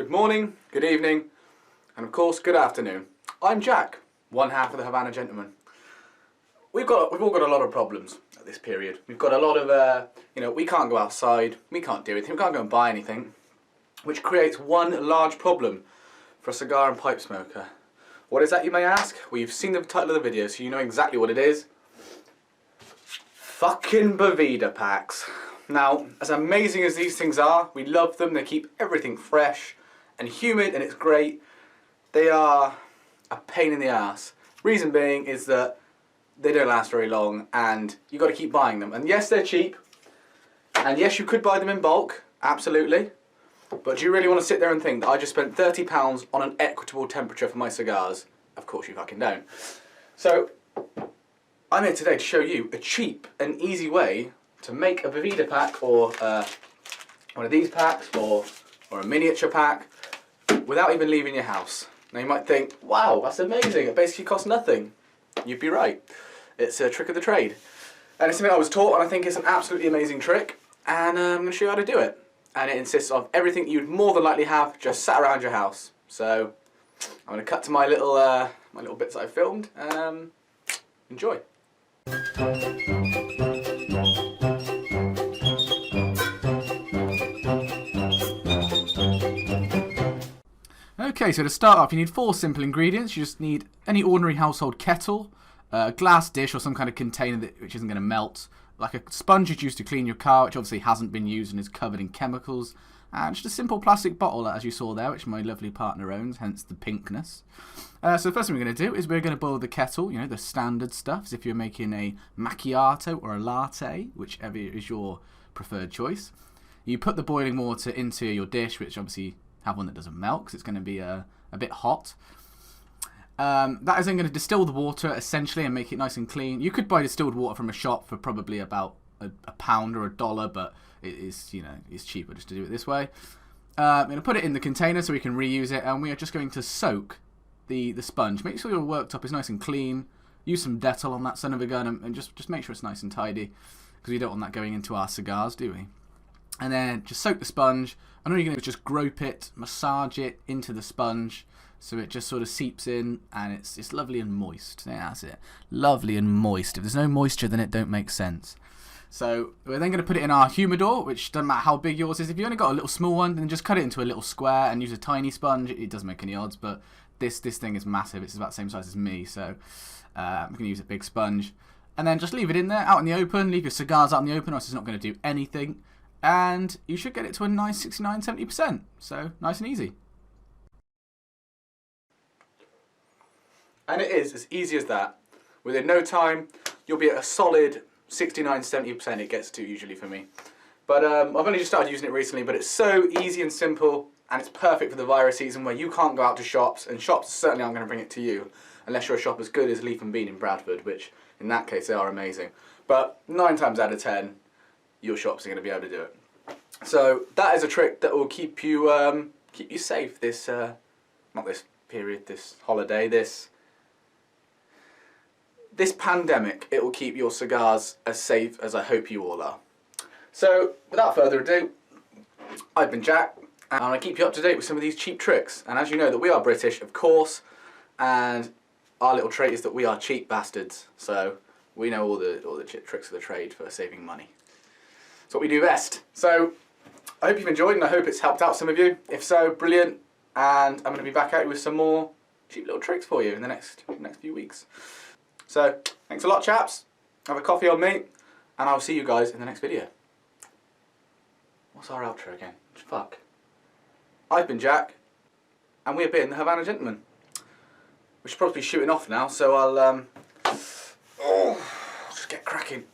good morning, good evening, and of course, good afternoon. I'm Jack, one half of the Havana Gentleman. We've all got a lot of problems at this period. We've got a lot of, we can't go outside, we can't do anything, we can't go and buy anything, which creates one large problem for a cigar and pipe smoker. What is that, you may ask? Well, you've seen the title of the video, so you know exactly what it is. Fucking Boveda packs. Now, as amazing as these things are, we love them, they keep everything fresh and humid and it's great. They are a pain in the ass. Reason being is that they don't last very long and you've got to keep buying them. And yes, they're cheap. And yes, you could buy them in bulk, absolutely. But do you really want to sit there and think that I just spent £30 on an equitable temperature for my cigars? Of course you fucking don't. So, I'm here today to show you a cheap and easy way to make a Boveda pack or one of these packs or a miniature pack without even leaving your house. Now you might think, wow, that's amazing, it basically costs nothing. You'd be right. It's a trick of the trade. And it's something I was taught and I think it's an absolutely amazing trick and I'm going to show you how to do it. And it consists of everything you'd more than likely have just sat around your house. So I'm going to cut to my little bits that I filmed and enjoy. Okay, so to start off you need 4 simple ingredients. You just need any ordinary household kettle, a glass dish or some kind of container which isn't going to melt, like a sponge you'd use to clean your car which obviously hasn't been used and is covered in chemicals, and just a simple plastic bottle as you saw there which my lovely partner owns, hence the pinkness. So the first thing we're going to do is we're going to boil the kettle, you know, the standard stuff, as if you're making a macchiato or a latte, whichever is your preferred choice. You put the boiling water into your dish, which obviously have one that doesn't melt because it's going to be a bit hot. That is then going to distill the water essentially and make it nice and clean. You could buy distilled water from a shop for probably about a pound or $1, but it is, you know, it's cheaper just to do it this way. I'm going to put it in the container so we can reuse it, and we are just going to soak the sponge. Make sure your worktop is nice and clean. Use some Dettol on that son of a gun and just make sure it's nice and tidy, because we don't want that going into our cigars, do we? And then just soak the sponge, and all you're going to do is just grope it, massage it into the sponge so it just sort of seeps in and it's lovely and moist. Yeah, that's it. Lovely and moist. If there's no moisture, then it don't make sense. So we're then going to put it in our humidor, which doesn't matter how big yours is. If you only got a little small one, then just cut it into a little square and use a tiny sponge. It doesn't make any odds, but this thing is massive. It's about the same size as me, so I'm going to use a big sponge. And then just leave it in there, out in the open. Leave your cigars out in the open, or else it's not going to do anything. And you should get it to a nice 69–70%. So nice and easy. And it is as easy as that. Within no time, you'll be at a solid 69–70% it gets to usually for me. But I've only just started using it recently, but it's so easy and simple, and it's perfect for the virus season where you can't go out to shops, and shops certainly aren't going to bring it to you, unless you're a shop as good as Leaf and Bean in Bradford, which in that case they are amazing. But 9 times out of 10, your shops are going to be able to do it. So that is a trick that will keep you safe this, not this period, this holiday, this pandemic. It will keep your cigars as safe as I hope you all are. So without further ado, I've been Jack, and I'm going to keep you up to date with some of these cheap tricks. And as you know that we are British, of course, and our little trait is that we are cheap bastards. So we know all the tricks of the trade for saving money. It's what we do best. So I hope you've enjoyed and I hope it's helped out some of you. If so, brilliant. And I'm going to be back at you with some more cheap little tricks for you in the next few weeks. So thanks a lot, chaps. Have a coffee on me, and I'll see you guys in the next video. What's our outro again? Fuck. I've been Jack, and we have been the Havana Gentleman. We should probably be shooting off now, so I'll just get cracking.